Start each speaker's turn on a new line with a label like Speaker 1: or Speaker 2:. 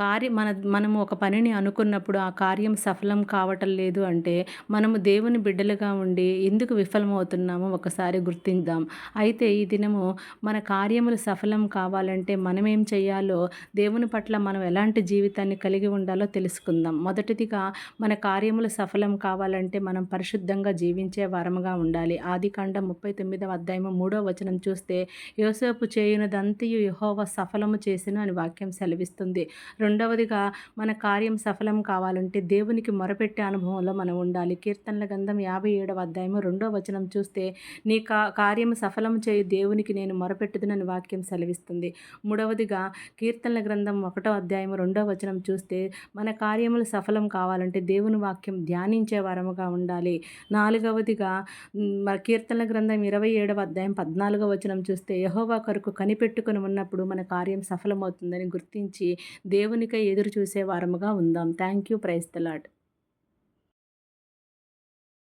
Speaker 1: మనము ఒక పనిని అనుకున్నప్పుడు ఆ కార్యం సఫలం కావటం లేదు అంటే, మనము దేవుని బిడ్డలుగా ఉండి ఎందుకు విఫలమవుతున్నామో ఒకసారి గుర్తిద్దాం. అయితే ఈ దినము మన కార్యములు సఫలం కావాలంటే మనమేం చేయాలో, దేవుని పట్ల మనం ఎలాంటి జీవితాన్ని కలిగి ఉండాలో తెలుసుకుందాం. మొదటిదిగా మన కార్యములు సఫలం కావాలంటే మనం పరిశుద్ధంగా జీవించే వారముగా ఉండాలి. ఆదికాండం 39వ అధ్యాయము 3వ వచనం చూస్తే, యోసేపు చేయునదంతయు యెహోవా సఫలము చేసెను అని వాక్యం సెలవిస్తుంది. రెండవదిగా మన కార్యం సఫలం కావాలంటే దేవునికి మొరపెట్టే అనుభవంలో మనం ఉండాలి. కీర్తనల గ్రంథం 57వ అధ్యాయము 2వ వచనం చూస్తే, నీ కార్యము సఫలము చేయు దేవునికి నేను మొరపెట్టుదునని వాక్యం సెలవిస్తుంది. మూడవదిగా కీర్తనల గ్రంథం 1వ అధ్యాయము 2వ వచనం చూస్తే, మన కార్యములు సఫలం కావాలంటే దేవుని వాక్యం ధ్యానించే వారముగా ఉండాలి. నాలుగవదిగా కీర్తనల గ్రంథం 27వ అధ్యాయం 14వ వచనం చూస్తే, యెహోవా కొరకు కనిపెట్టుకొని ఉన్నప్పుడు మన కార్యం సఫలమవుతుందని గుర్తించి దేవునికై ఎదురు చూసే వారముగా ఉందాం. Thank you. Praise the lord.